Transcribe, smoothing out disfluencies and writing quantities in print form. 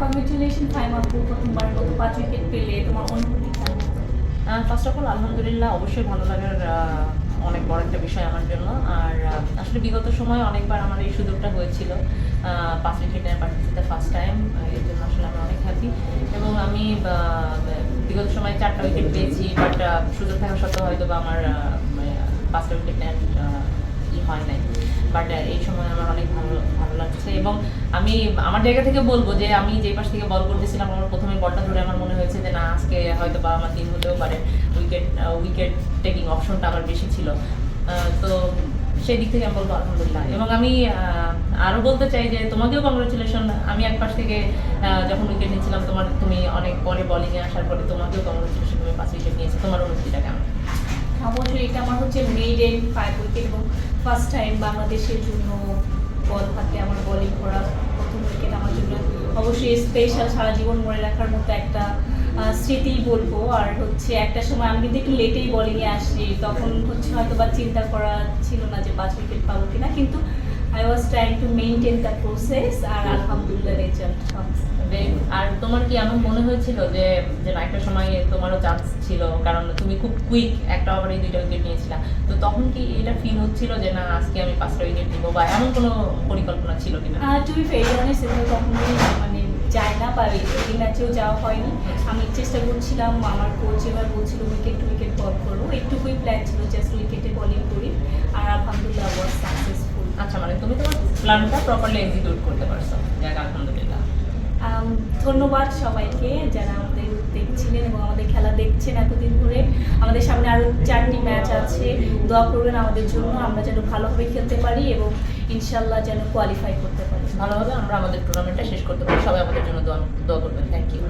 Congratulation Faima আপু, প্রথমবার মতো 5 উইকেট পেলে তোমার অনুভূতি কেমন? ফার্স্ট অফ অল আলহামদুলিল্লাহ, অবশ্যই ভালো লাগার অনেক বড় একটা বিষয় আমার জন্য। আর আসলে বিগত সময়ে অনেকবার আমার এই সুযোগটা হয়েছিল 5 উইকেট নেওয়ার পার্টিসিতে ফার্স্ট টাইম, এর জন্য আসলে আমি অনেক হ্যাপি। এবং আমি বিগত সময় 4টা উইকেট পেয়েছি, বাট সুযোগ থাকা সত্ত্বেও হয়তো বা আমার 5টা উইকেট নেওয়ার হয় নাই। বাট এই সময় আমার অনেক ভালো ভালো লাগছে। এবং আমি আমার জায়গা থেকে বলবো যে আমি যে পাশ থেকে বল করতেছিলাম, আমার প্রথমে বলটা ধরে আমার মনে হয়েছে যে না, আজকে হয়তো বা আমার দিন হতেও পারে, উইকেট টেকিং অপশনটা আমার বেশি ছিল। তো সেই দিক থেকে আমি বলবো আলহামদুলিল্লাহ। এবং আমি আরও বলতে চাই যে তোমাকেও কংগ্রেচুলেশন। আমি এক পাশ থেকে যখন উইকেট নিচ্ছিলাম, তুমি অনেক পরে বোলিংয়ে আসার পরে তোমাকেও কংগ্রেচুলেশন, তুমি 5 উইকেট নিয়েছো। তোমার অনুভূতিটা কেমন? অবশ্যই এটা আমার হচ্ছে মেইডেন 5 উইকেট এবং ফার্স্ট টাইম বাংলাদেশের জন্য বল হাতে আমার বোলিং করা প্রথম উইকেট আমার জন্য অবশ্যই স্পেশাল, সারা জীবন মনে রাখার মতো একটা স্মৃতি বলবো। আর হচ্ছে একটা সময় আমি কিন্তু একটু লেটেই বোলিংয়ে আসি, তখন হচ্ছে হয়তো বা চিন্তা করা ছিল না যে 5 উইকেট পাবো কিনা, কিন্তু I was trying to maintain the process, আর আলহামদুলিল্লাহ রেজাল্ট। আর তোমার কি এমন মনে হয়েছিল যে যে না, একটা সময় তোমারও চান্স ছিল, কারণ তুমি খুব কুইক একটা ওভারে 2টা উইকেট নিয়েছিলা, তো তখন কি এটা ফিল হচ্ছিল যে না, আজকে আমি 5টা উইকেট নিবো, বা এমন কোনো পরিকল্পনা ছিল কিনা? টু বি ভেরি অনেস্ট, এভাবে কখনোই মানে যায় না, বা এই ম্যাচেও যাওয়া হয়নি। আমি চেষ্টা করছিলাম, আমার কোচ এবার বলছিল উইকেট টু উইকেট বল করবো, একটুকুই প্ল্যান ছিল জাস্ট উইকেটে বোলিং করি, আর আলহামদুলিল্লাহ ওয়াজ সাকসেসফুল। আচ্ছা, মানে তুমি তোমার প্ল্যানটা প্রপারলি এক্সিকিউট করতে পারছো, যাক আলহামদুলিল্লাহ। ধন্যবাদ সবাইকে যারা আমাদের দেখছিলেন এবং আমাদের খেলা দেখছেন এতদিন ধরে। আমাদের সামনে আরও 4টি ম্যাচ আছে, দোয়া করবেন আমাদের জন্য, আমরা যেন ভালোভাবে খেলতে পারি এবং ইনশাল্লাহ যেন কোয়ালিফাই করতে পারি ভালোভাবে আমরা আমাদের টুর্নামেন্টটা শেষ করতে পারি। সবাই আমাদের জন্য দোয়া করবেন। Thank you.